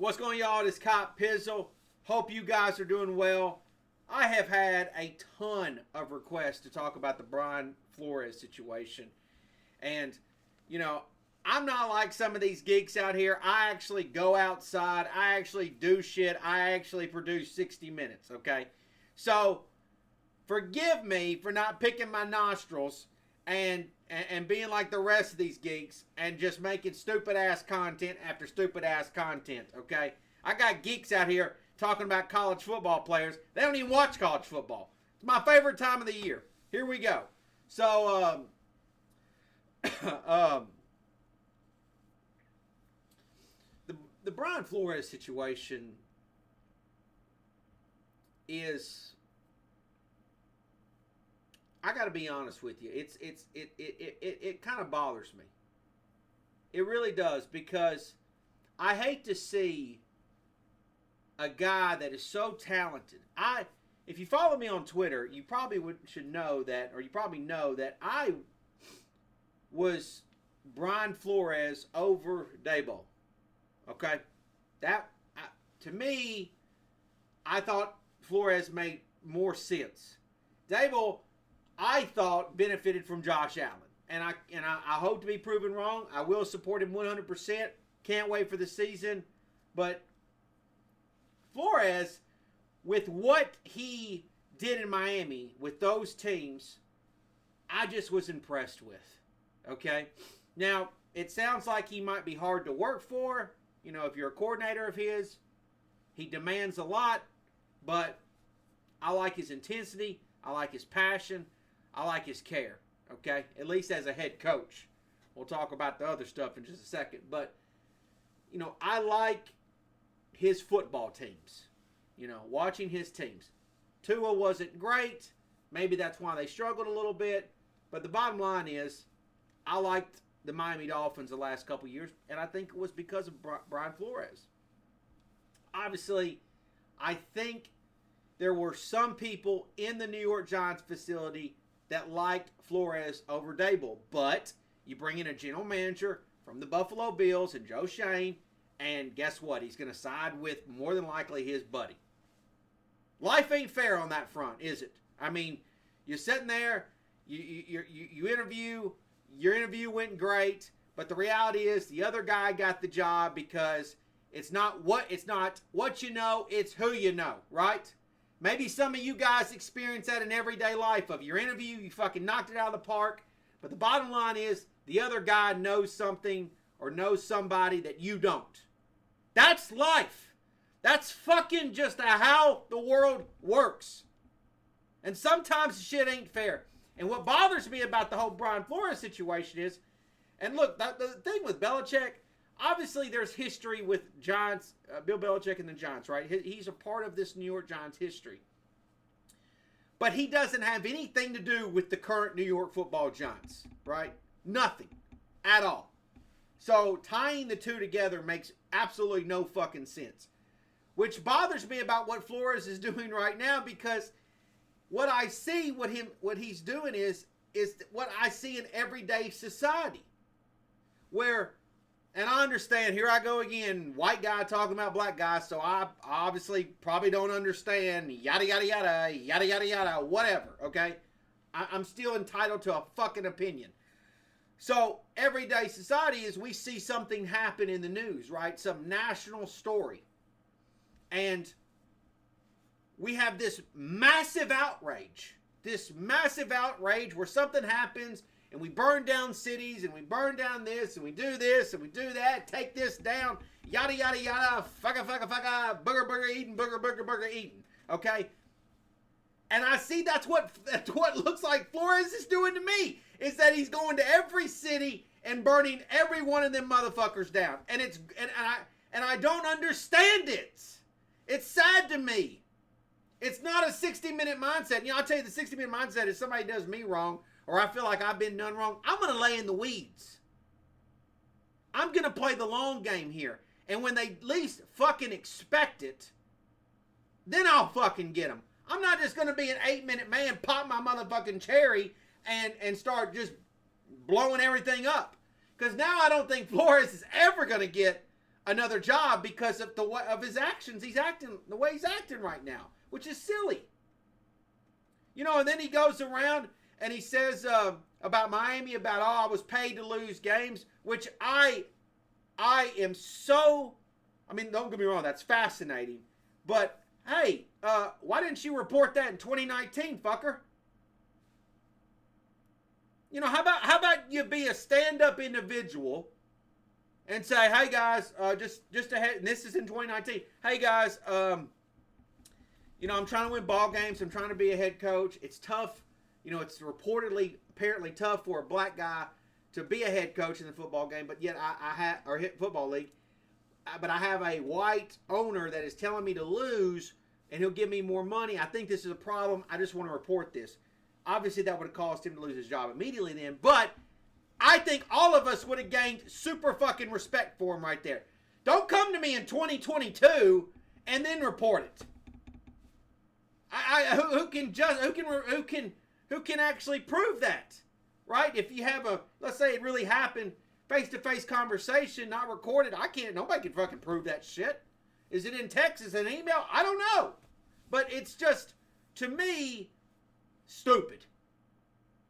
What's going on, y'all? This Cop Pizzle. Hope you guys are doing well. I have had a ton of requests to talk about the Brian Flores situation. And, you know, I'm not like some of these geeks out here. I actually go outside. I actually do shit. I actually produce 60 minutes, okay? So, forgive me for not picking my nostrils and being like the rest of these geeks and just making stupid-ass content after stupid-ass content, okay? I got geeks out here talking about college football players. They don't even watch college football. It's my favorite time of the year. Here we go. So, the Brian Flores situation is, I got to be honest with you. It kind of bothers me. It really does, because I hate to see a guy that is so talented. If you follow me on Twitter, you probably should know that, or you probably know that I was Brian Flores over Daboll. Okay, to me, I thought Flores made more sense. Daboll, I thought, benefited from Josh Allen, and I hope to be proven wrong. I will support him 100%. Can't wait for the season, but Flores, with what he did in Miami with those teams, I just was impressed with. Okay, now it sounds like he might be hard to work for. You know, if you're a coordinator of his, he demands a lot, but I like his intensity. I like his passion. I like his care, okay? At least as a head coach. We'll talk about the other stuff in just a second. But, you know, I like his football teams. You know, watching his teams. Tua wasn't great. Maybe that's why they struggled a little bit. But the bottom line is, I liked the Miami Dolphins the last couple years, and I think it was because of Brian Flores. Obviously, I think there were some people in the New York Giants facility that liked Flores over Daboll. But you bring in a general manager from the Buffalo Bills and Joe Shane, and guess what? He's going to side with, more than likely, his buddy. Life ain't fair on that front, is it? I mean, you're sitting there, you interview. Your interview went great, but the reality is the other guy got the job because it's not what you know, it's who you know, right? Maybe some of you guys experience that in everyday life. Of your interview, you fucking knocked it out of the park, but the bottom line is the other guy knows something or knows somebody that you don't. That's life. That's fucking just how the world works. And sometimes the shit ain't fair. And what bothers me about the whole Brian Flores situation is, and look, the thing with Belichick, obviously there's history with Giants, Bill Belichick and the Giants, right? He's a part of this New York Giants history. But he doesn't have anything to do with the current New York football Giants, right? Nothing at all. So tying the two together makes absolutely no fucking sense. Which bothers me about what Flores is doing right now, because what I see, what he's doing is what I see in everyday society. Where, and I understand, here I go again, white guy talking about black guys, so I obviously probably don't understand, yada, yada, yada, yada, yada, yada, whatever, okay? I'm still entitled to a fucking opinion. So, everyday society is we see something happen in the news, right? Some national story. And we have this massive outrage where something happens and we burn down cities and we burn down this and we do that, take this down, yada, yada, yada, fucka, fucka, fucka, booger, booger, eating, booger, booger, booger, eating, okay? And I see that's what looks like Flores is doing to me, is that he's going to every city and burning every one of them motherfuckers down. And I don't understand it. It's sad to me. It's not a 60-minute mindset. You know, I'll tell you, the 60-minute mindset is somebody does me wrong or I feel like I've been done wrong. I'm going to lay in the weeds. I'm going to play the long game here. And when they least fucking expect it, then I'll fucking get them. I'm not just going to be an 8-minute man, pop my motherfucking cherry and start just blowing everything up. Because now I don't think Flores is ever going to get another job because of of his actions. He's acting the way he's acting right now, which is silly. And then he goes around and he says about Miami, about, I was paid to lose games, which I am so, don't get me wrong, that's fascinating. But, hey, why didn't you report that in 2019, fucker? How about you be a stand-up individual and say, hey, guys, just ahead, and this is in 2019, hey, guys, I'm trying to win ball games. I'm trying to be a head coach. It's tough. It's reportedly, apparently tough for a black guy to be a head coach in the football game, but yet or hit football league. But I have a white owner that is telling me to lose, and he'll give me more money. I think this is a problem. I just want to report this. Obviously, that would have caused him to lose his job immediately then, but I think all of us would have gained super fucking respect for him right there. Don't come to me in 2022 and then report it. Who can actually prove that, right? If you have let's say it really happened, face-to-face conversation, not recorded, nobody can fucking prove that shit. Is it in text? Is it an email? I don't know. But it's just, to me, stupid.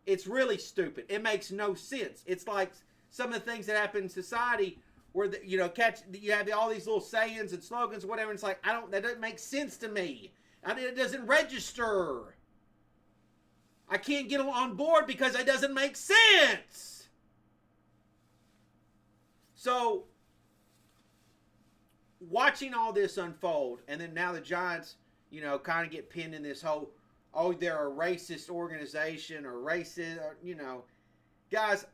It's really stupid. It makes no sense. It's like some of the things that happen in society where, you have all these little sayings and slogans, whatever, and it's like, that doesn't make sense to me. It doesn't register. I can't get on board because it doesn't make sense. So, watching all this unfold, and then now the Giants, kind of get pinned in this whole, they're a racist organization or racist, guys,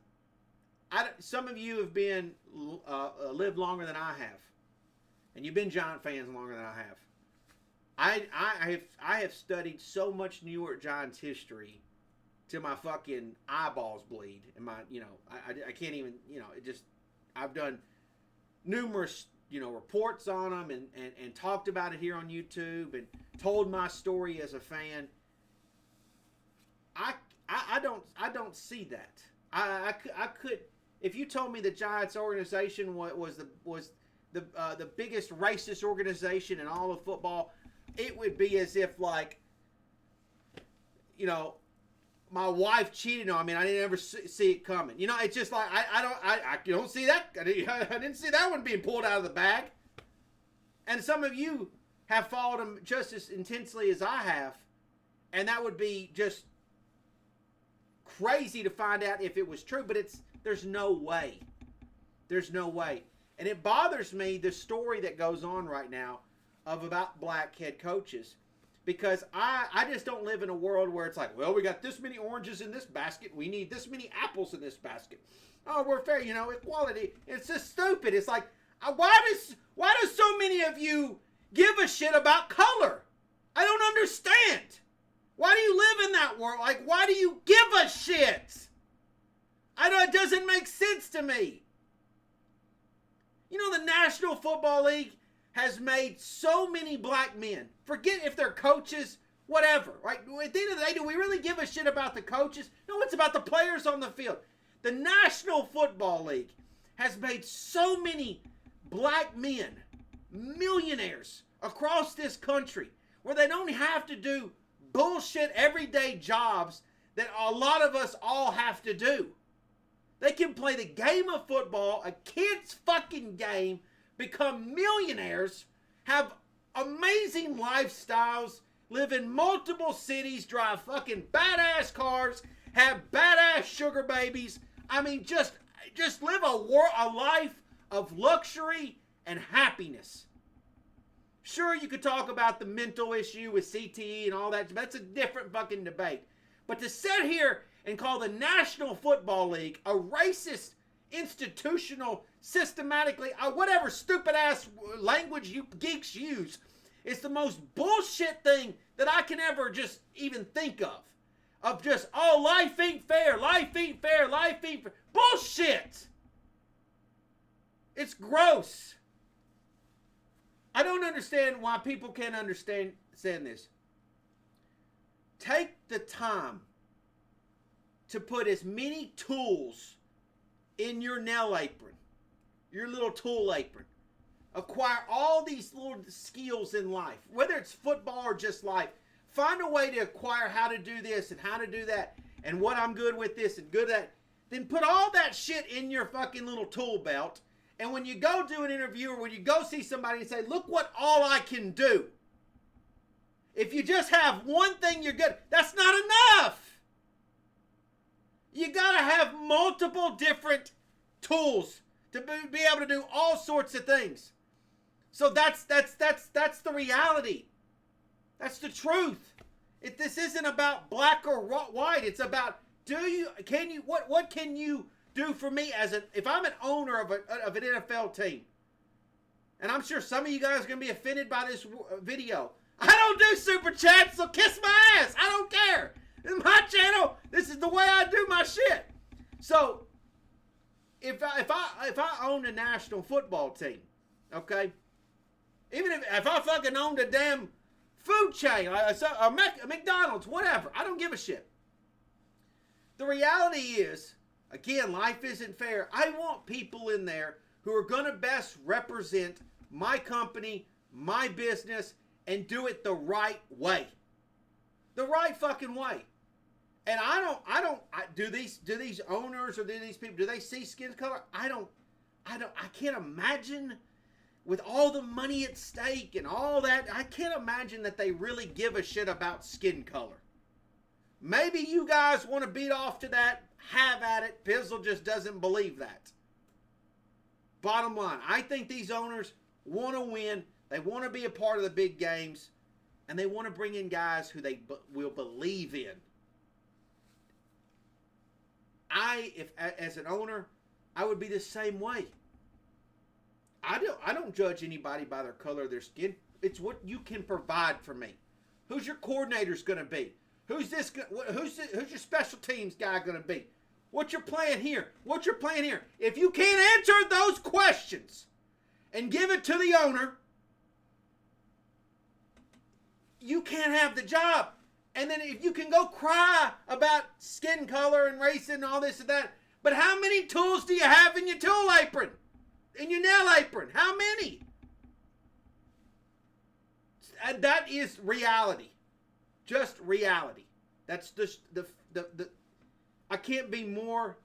some of you have been, lived longer than I have. And you've been Giant fans longer than I have. I have studied so much New York Giants history till my fucking eyeballs bleed. And I can't even, I've done numerous, reports on them and talked about it here on YouTube and told my story as a fan. I don't see that. I could, if you told me the Giants organization was the biggest racist organization in all of football, it would be as if, like, my wife cheated on me and I didn't ever see it coming. It's just like, I don't see that. I didn't see that one being pulled out of the bag. And some of you have followed them just as intensely as I have. And that would be just crazy to find out if it was true. But there's no way. There's no way. And it bothers me, the story that goes on right now about black head coaches, because I just don't live in a world where it's like, well, we got this many oranges in this basket, we need this many apples in this basket. Oh, we're fair, equality. It's just stupid. It's like, why do so many of you give a shit about color? I don't understand. Why do you live in that world? Like, why do you give a shit? It doesn't make sense to me. The National Football League has made so many black men, forget if they're coaches, whatever, right? At the end of the day, do we really give a shit about the coaches? No, it's about the players on the field. The National Football League has made so many black men millionaires across this country where they don't have to do bullshit everyday jobs that a lot of us all have to do. They can play the game of football, a kid's fucking game, become millionaires, have amazing lifestyles, live in multiple cities, drive fucking badass cars, have badass sugar babies. Just live a life of luxury and happiness. Sure, you could talk about the mental issue with CTE and all that. That's a different fucking debate. But to sit here and call the National Football League a racist, institutional, systematically, whatever stupid ass language you geeks use, is the most bullshit thing that I can ever just even think of. Of just, life ain't fair, life ain't fair, life ain't fair. Bullshit! It's gross. I don't understand why people can't understand this. Take the time to put as many tools in your nail apron, your little tool apron. acquire all these little skills in life, whether it's football or just life. Find a way to acquire how to do this and how to do that and what I'm good with this and good at that. Then put all that shit in your fucking little tool belt. And when you go do an interview or when you go see somebody and say, look what all I can do. If you just have one thing you're good, that's not enough. You got to have multiple different tools to be able to do all sorts of things. So that's the reality. That's the truth. This isn't about black or white. It's about what can you do for me if I'm an owner of an NFL team? And I'm sure some of you guys are going to be offended by this video. I don't do super chats, so kiss my ass. I don't care. This is my channel. This is the way I do my shit. So if I owned a national football team, okay, even if I fucking owned a damn food chain, a McDonald's, whatever, I don't give a shit. The reality is, again, life isn't fair. I want people in there who are going to best represent my company, my business, and do it the right way. The right fucking way. And do these owners or do these people, do they see skin color? I can't imagine with all the money at stake and all that, I can't imagine that they really give a shit about skin color. Maybe you guys want to beat off to that, have at it. Pizzle just doesn't believe that. Bottom line, I think these owners want to win. They want to be a part of the big games. And they want to bring in guys who they will believe in. As an owner, I would be the same way. I don't judge anybody by their color of their skin. It's what you can provide for me. Who's your coordinator's going to be? Who's your special teams guy going to be? What's your plan here? What's your plan here? If you can't answer those questions and give it to the owner, you can't have the job. And then if you can go cry about skin color and race and all this and that, but how many tools do you have in your tool apron? In your nail apron? How many? That is reality. Just reality. That's just the I can't be more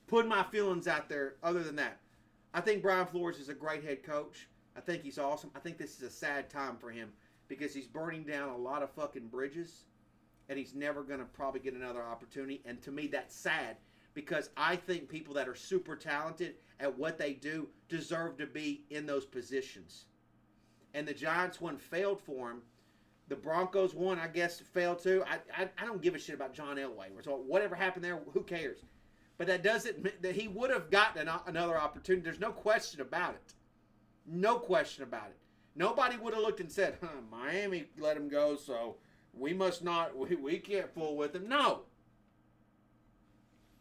putting my feelings out there other than that. I think Brian Flores is a great head coach. I think he's awesome. I think this is a sad time for him because he's burning down a lot of fucking bridges and he's never going to probably get another opportunity. And to me, that's sad because I think people that are super talented at what they do deserve to be in those positions. And the Giants one failed for him. The Broncos one, I guess, failed too. I don't give a shit about John Elway. So whatever happened there, who cares? But that doesn't mean that he would have gotten another opportunity. There's no question about it. No question about it. Nobody would have looked and said, Miami let him go, so we must not, we can't fool with him. No.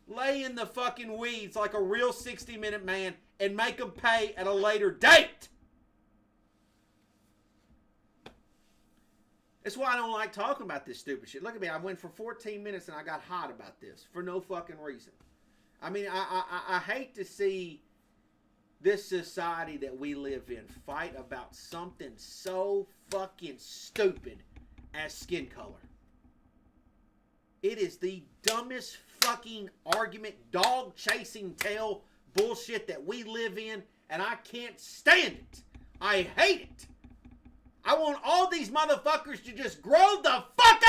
Lay in the fucking weeds like a real 60-minute man and make them pay at a later date. That's why I don't like talking about this stupid shit. Look at me. I went for 14 minutes and I got hot about this for no fucking reason. I mean, I hate to see this society that we live in fight about something so fucking stupid as skin color. It is the dumbest fucking argument, dog chasing tail bullshit that we live in, and I can't stand it. I hate it. I want all these motherfuckers to just grow the fuck